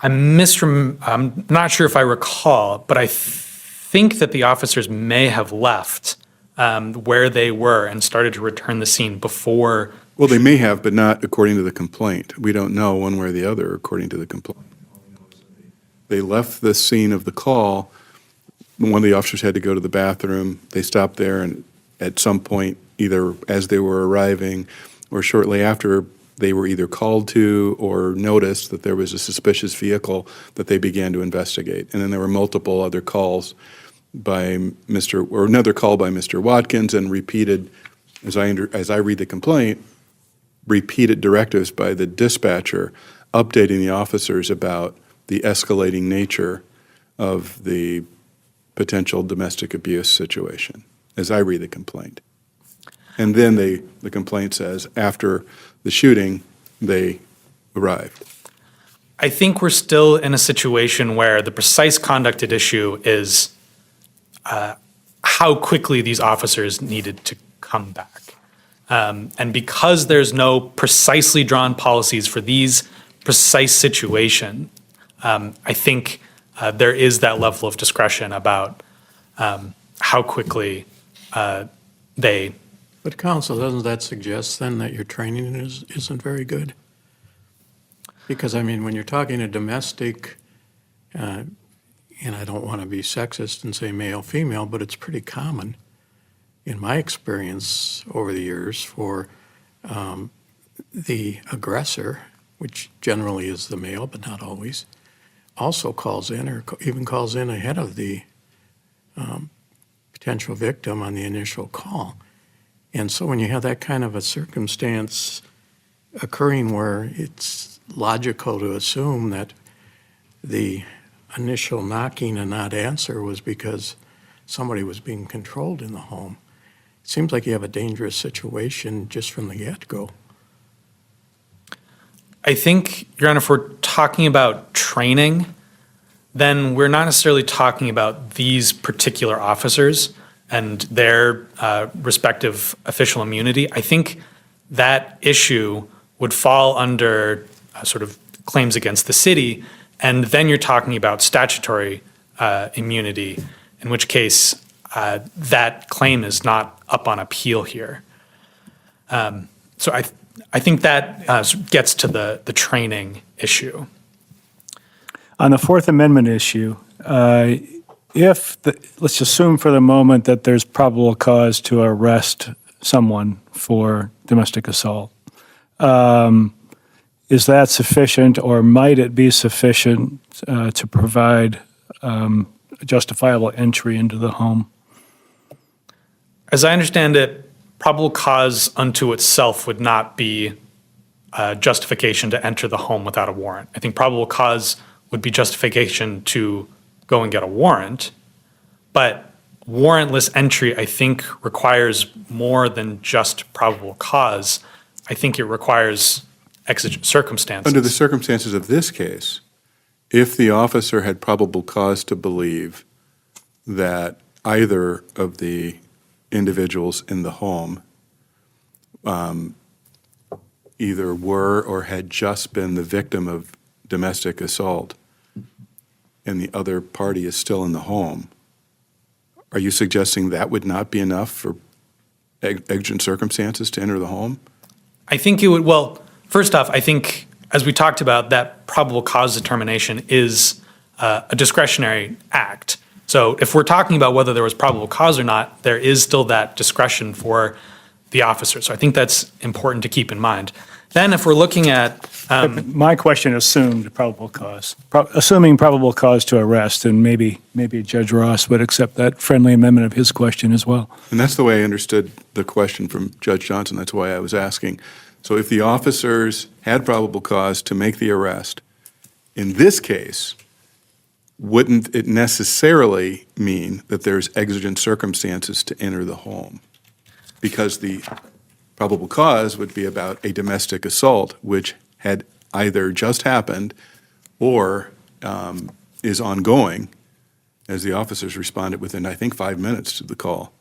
not sure if I recall, but I think that the officers may have left where they were and started to return the scene before. Well, they may have, but not according to the complaint. We don't know one way or the other according to the complaint. They left the scene of the call. One of the officers had to go to the bathroom. They stopped there, and at some point, either as they were arriving or shortly after, they were either called to or noticed that there was a suspicious vehicle that they began to investigate. And then there were multiple other calls by another call by Mr. Watkins, and repeated, as I read the complaint, repeated directives by the dispatcher updating the officers about the escalating nature of the potential domestic abuse situation, as I read the complaint. And then the complaint says after the shooting, they arrived. I think we're still in a situation where the precise conduct at issue is how quickly these officers needed to come back. And because there's no precisely drawn policies for these precise situations, I think there is that level of discretion about how quickly they. But counsel, doesn't that suggest then that your training isn't very good? Because I mean, when you're talking a domestic, and I don't want to be sexist and say male, female, but it's pretty common in my experience over the years for the aggressor, which generally is the male, but not always, also calls in, or even calls in ahead of the potential victim on the initial call. And so when you have that kind of a circumstance occurring where it's logical to assume that the initial knocking and not answer was because somebody was being controlled in the home, it seems like you have a dangerous situation just from the get-go. I think, Your Honor, if we're talking about training, then we're not necessarily talking about these particular officers and their respective official immunity. I think that issue would fall under sort of claims against the city, and then you're talking about statutory immunity, in which case that claim is not up on appeal here. So I think that gets to the training issue. On the Fourth Amendment issue, let's assume for the moment that there's probable cause to arrest someone for domestic assault. Is that sufficient, or might it be sufficient to provide justifiable entry into the home? As I understand it, probable cause unto itself would not be justification to enter the home without a warrant. I think probable cause would be justification to go and get a warrant, but warrantless entry, I think, requires more than just probable cause. I think it requires exigent circumstances. Under the circumstances of this case, if the officer had probable cause to believe that either of the individuals in the home either were or had just been the victim of domestic assault and the other party is still in the home, are you suggesting that would not be enough for exigent circumstances to enter the home? I think it would, well, first off, I think, as we talked about, that probable cause determination is a discretionary act. So if we're talking about whether there was probable cause or not, there is still that discretion for the officer. So I think that's important to keep in mind. Then if we're looking at... My question assumed probable cause. Assuming probable cause to arrest, and maybe Judge Ross would accept that friendly amendment of his question as well. And that's the way I understood the question from Judge Johnson. That's why I was asking. So if the officers had probable cause to make the arrest, in this case, wouldn't it necessarily mean that there's exigent circumstances to enter the home? Because the probable cause would be about a domestic assault, which had either just happened or is ongoing, as the officers responded within, I think, 5 minutes to the call.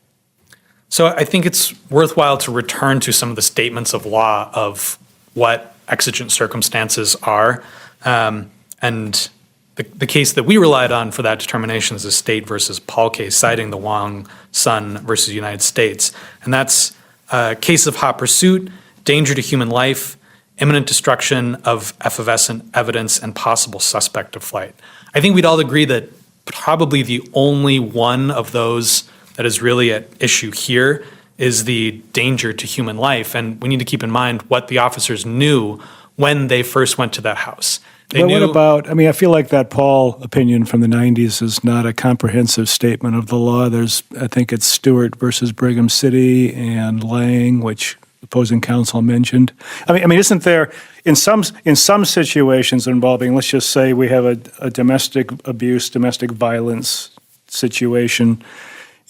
So I think it's worthwhile to return to some of the statements of law of what exigent circumstances are. And the case that we relied on for that determination is the State versus Paul case, citing the Wong Sun versus United States. And that's a case of hot pursuit, danger to human life, imminent destruction of effervescent evidence, and possible suspect of flight. I think we'd all agree that probably the only one of those that is really at issue here is the danger to human life. And we need to keep in mind what the officers knew when they first went to that house. But what about, I feel like that Paul opinion from the 90s is not a comprehensive statement of the law. I think it's Stewart versus Brigham City and Lang, which opposing counsel mentioned. Isn't there, in some situations involving, let's just say we have a domestic abuse, domestic violence situation,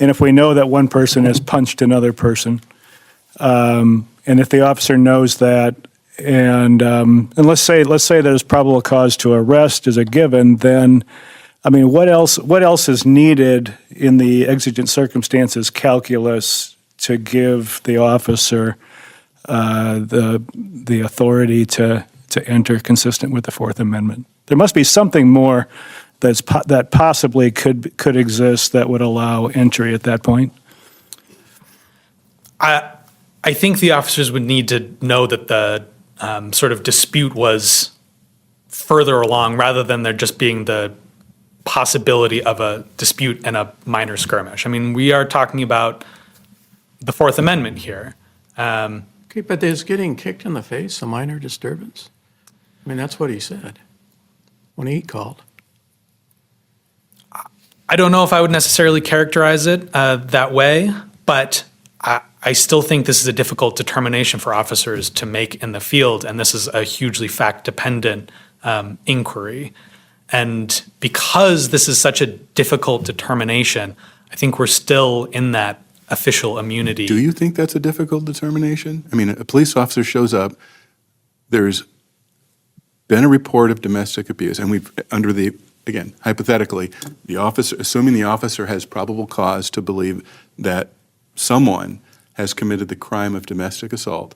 and if we know that one person has punched another person, and if the officer knows that, and let's say there's probable cause to arrest as a given, then what else is needed in the exigent circumstances calculus to give the officer the authority to enter consistent with the Fourth Amendment? There must be something more that possibly could exist that would allow entry at that point. I think the officers would need to know that the sort of dispute was further along rather than there just being the possibility of a dispute and a minor skirmish. We are talking about the Fourth Amendment here. Okay, but is getting kicked in the face a minor disturbance? That's what he said when he called. I don't know if I would necessarily characterize it that way, but I still think this is a difficult determination for officers to make in the field, and this is a hugely fact-dependent inquiry. And because this is such a difficult determination, I think we're still in that official immunity. Do you think that's a difficult determination? I mean, a police officer shows up, there's been a report of domestic abuse, and we've, under the, again, hypothetically, the officer, assuming the officer has probable cause to believe that someone has committed the crime of domestic assault,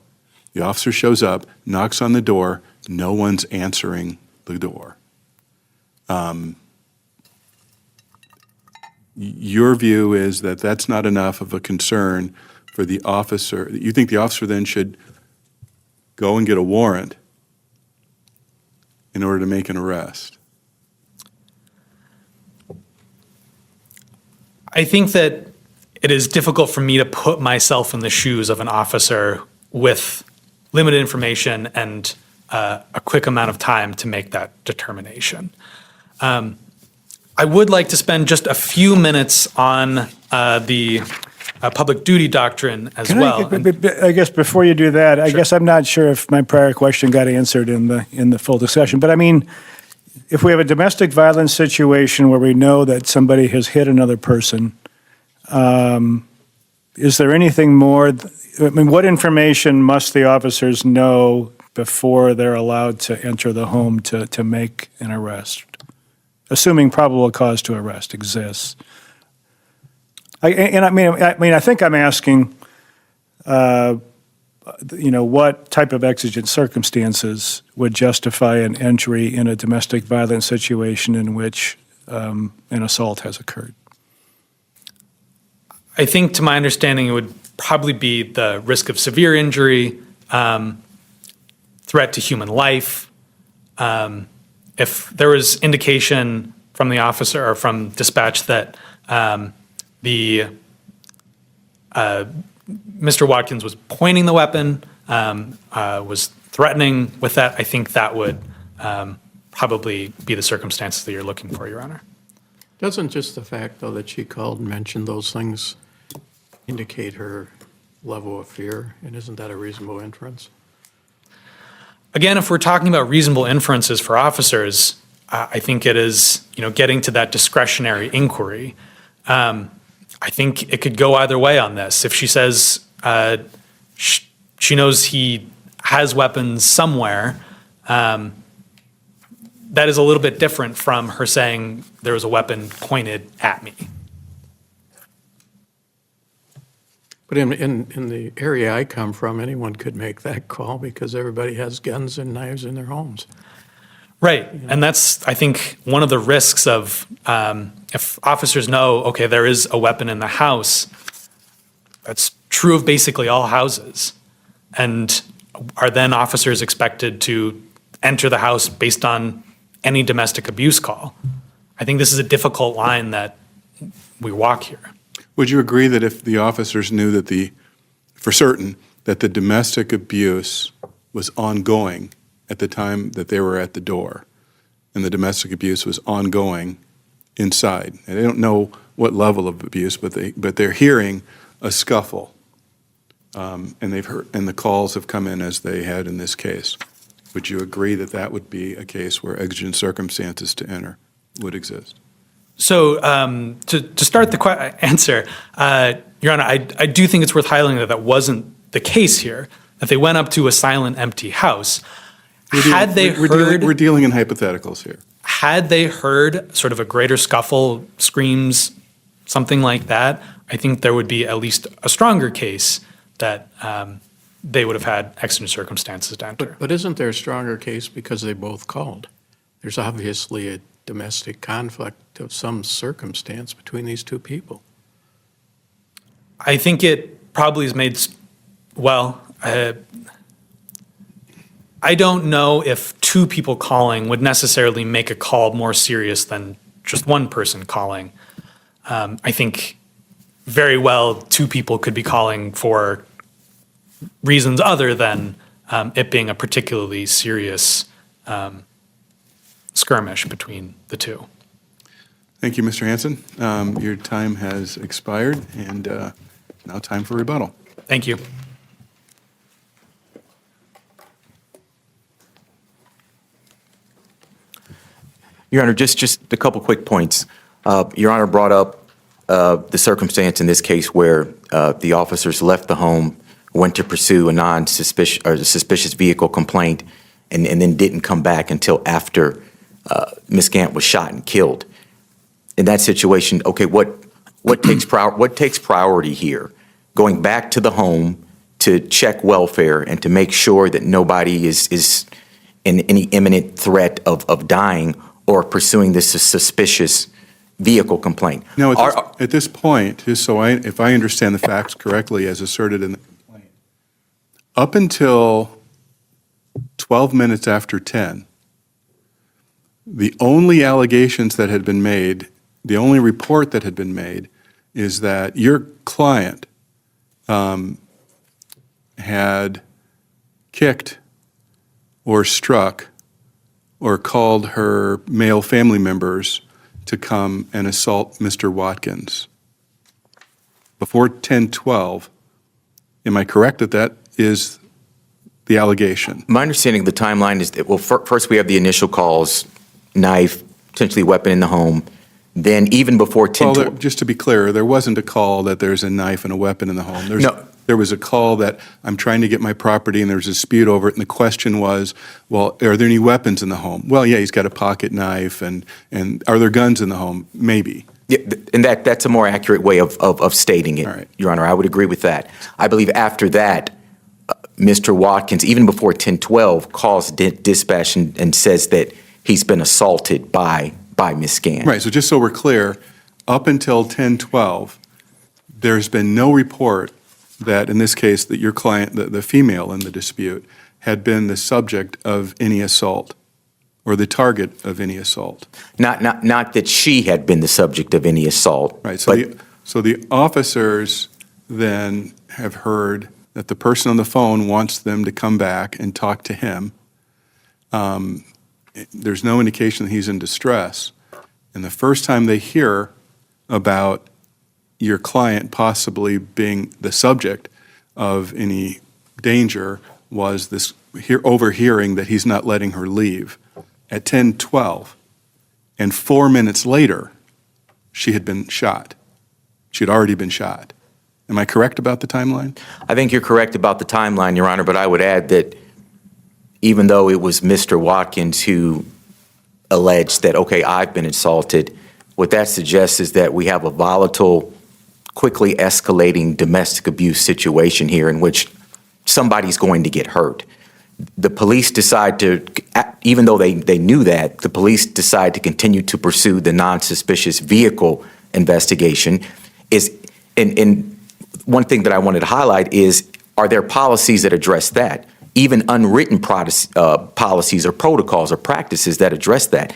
the officer shows up, knocks on the door, no one's answering the door. Your view is that that's not enough of a concern for the officer. You think the officer then should go and get a warrant in order to make an arrest? I think that it is difficult for me to put myself in the shoes of an officer with limited information and a quick amount of time to make that determination. I would like to spend just a few minutes on the public duty doctrine as well. I guess before you do that, I guess I'm not sure if my prior question got answered in the full discussion. But I mean, if we have a domestic violence situation where we know that somebody has hit another person, is there anything more? I mean, what information must the officers know before they're allowed to enter the home to make an arrest, assuming probable cause to arrest exists? I think I'm asking, what type of exigent circumstances would justify an entry in a domestic violence situation in which an assault has occurred? I think, to my understanding, it would probably be the risk of severe injury, threat to human life. If there was indication from the officer or from dispatch that Mr. Watkins was pointing the weapon, was threatening with that, I think that would probably be the circumstances that you're looking for, Your Honor. Doesn't just the fact, though, that she called and mentioned those things indicate her level of fear? And isn't that a reasonable inference? Again, if we're talking about reasonable inferences for officers, I think it is, getting to that discretionary inquiry. I think it could go either way on this. If she says she knows he has weapons somewhere, that is a little bit different from her saying there was a weapon pointed at me. But in the area I come from, anyone could make that call because everybody has guns and knives in their homes. Right, and that's, I think, one of the risks of if officers know, okay, there is a weapon in the house, that's true of basically all houses. And are then officers expected to enter the house based on any domestic abuse call? I think this is a difficult line that we walk here. Would you agree that if the officers knew that for certain, that the domestic abuse was ongoing at the time that they were at the door, and the domestic abuse was ongoing inside, and they don't know what level of abuse, but they're hearing a scuffle, and they've heard, and the calls have come in as they had in this case, would you agree that that would be a case where exigent circumstances to enter would exist? So to start the answer, Your Honor, I do think it's worth highlighting that wasn't the case here, that they went up to a silent, empty house. We're dealing in hypotheticals here. Had they heard sort of a greater scuffle, screams, something like that, I think there would be at least a stronger case that they would have had exigent circumstances to enter. But isn't there a stronger case because they both called? There's obviously a domestic conflict of some circumstance between these two people. I think it probably is made, I don't know if two people calling would necessarily make a call more serious than just one person calling. I think very well two people could be calling for reasons other than it being a particularly serious skirmish between the two. Thank you, Mr. Hansen. Your time has expired, and now time for rebuttal. Thank you. Your Honor, just a couple quick points. Your Honor brought up the circumstance in this case where the officers left the home, went to pursue a suspicious vehicle complaint, and then didn't come back until after Ms. Gant was shot and killed. In that situation, okay, what takes priority here? Going back to the home to check welfare and to make sure that nobody is in any imminent threat of dying, or pursuing this suspicious vehicle complaint? Now, at this point, just so if I understand the facts correctly as asserted in the complaint, up until 12 minutes after 10, the only allegations that had been made, the only report that had been made, is that your client had kicked or struck or called her male family members to come and assault Mr. Watkins. Before 10:12, am I correct that that is the allegation? My understanding of the timeline is that, well, first we have the initial calls, knife, potentially weapon in the home. Then even before 10:12. Well, just to be clear, there wasn't a call that there's a knife and a weapon in the home. No. There was a call that I'm trying to get my property and there's a dispute over it, and the question was, well, are there any weapons in the home? Well, yeah, he's got a pocket knife, and are there guns in the home? Maybe. Yeah, and that's a more accurate way of stating it, right. Your Honor. I would agree with that. I believe after that, Mr. Watkins, even before 10:12, calls dispatch and says that he's been assaulted by Ms. Gant. Right, so just so we're clear, up until 10:12, there's been no report that, in this case, that your client, the female in the dispute, had been the subject of any assault or the target of any assault. Not that she had been the subject of any assault. Right, so the officers then have heard that the person on the phone wants them to come back and talk to him. There's no indication that he's in distress. And the first time they hear about your client possibly being the subject of any danger was this overhearing that he's not letting her leave at 10:12. And 4 minutes later, she had been shot. She had already been shot. Am I correct about the timeline? I think you're correct about the timeline, Your Honor, but I would add that even though it was Mr. Watkins who alleged that, okay, I've been assaulted, what that suggests is that we have a volatile, quickly escalating domestic abuse situation here in which somebody's going to get hurt. The police decide to, even though they knew that, the police decide to continue to pursue the non-suspicious vehicle investigation. And one thing that I wanted to highlight is, are there policies that address that? Even unwritten policies or protocols or practices that address that.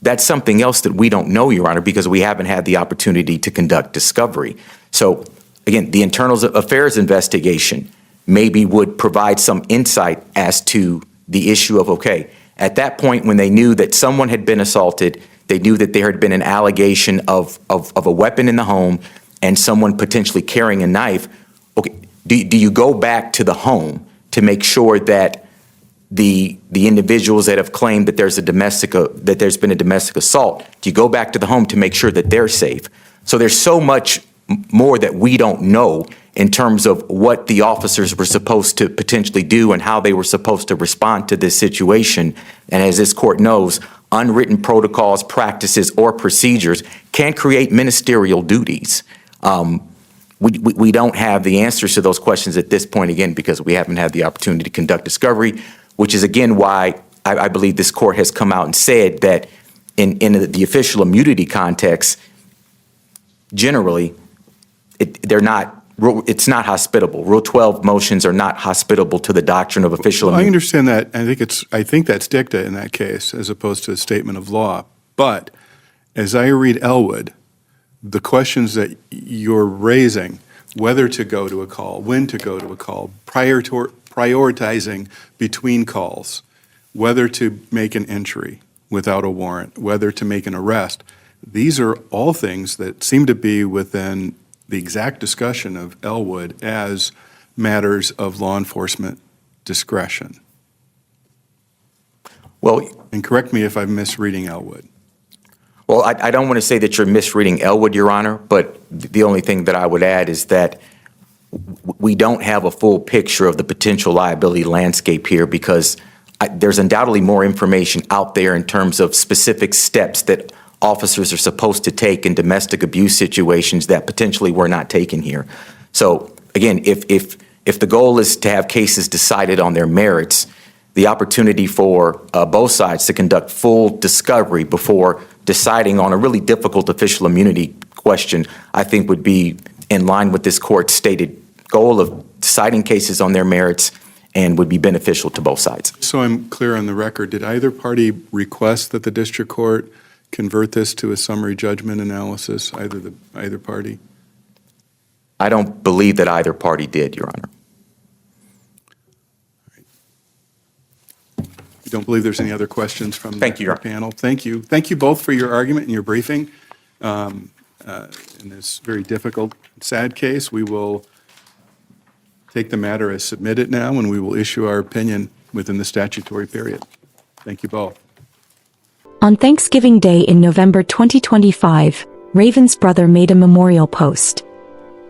That's something else that we don't know, Your Honor, because we haven't had the opportunity to conduct discovery. So, again, the internal affairs investigation maybe would provide some insight as to the issue of, okay, at that point when they knew that someone had been assaulted, they knew that there had been an allegation of a weapon in the home and someone potentially carrying a knife, okay, do you go back to the home to make sure that the individuals that have claimed that there's been a domestic assault, do you go back to the home to make sure that they're safe? So there's so much more that we don't know in terms of what the officers were supposed to potentially do and how they were supposed to respond to this situation. And as this court knows, unwritten protocols, practices, or procedures can create ministerial duties. We don't have the answers to those questions at this point, again, because we haven't had the opportunity to conduct discovery, which is, again, why I believe this court has come out and said that in the official immunity context, generally, it's not hospitable. Rule 12 motions are not hospitable to the doctrine of official immunity. I understand that. I think that's dicta in that case, as opposed to a statement of law. But as I read Elwood, the questions that you're raising, whether to go to a call, when to go to a call, prioritizing between calls, whether to make an entry without a warrant, whether to make an arrest, These are all things that seem to be within the exact discussion of Elwood as matters of law enforcement discretion. Well, and correct me if I'm misreading Elwood. Well, I don't want to say that you're misreading Elwood, Your Honor, but the only thing that I would add is that we don't have a full picture of the potential liability landscape here because there's undoubtedly more information out there in terms of specific steps that officers are supposed to take in domestic abuse situations that potentially were not taken here. So again, if the goal is to have cases decided on their merits, the opportunity for both sides to conduct full discovery before deciding on a really difficult official immunity question, I think would be in line with this court's stated goal of deciding cases on their merits and would be beneficial to both sides. So I'm clear on the record, did either party request that the district court convert this to a summary judgment analysis, either party? I don't believe that either party did, Your Honor. You don't believe there's any other questions from Thank you, Your the panel? Thank you. Thank you both for your argument and your briefing in this very difficult, sad case. We will take the matter as submitted now, and we will issue our opinion within the statutory period. Thank you both. On Thanksgiving Day in November 2025, Raven's brother made a memorial post.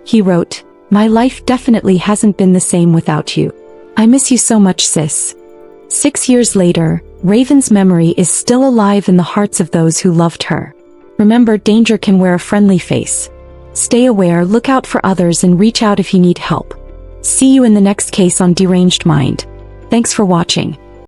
He wrote, "My life definitely hasn't been the same without you. I miss you so much, sis." 6 years later, Raven's memory is still alive in the hearts of those who loved her. Remember, danger can wear a friendly face. Stay aware, look out for others, and reach out if you need help. See you in the next case on Deranged Mind. Thanks for watching.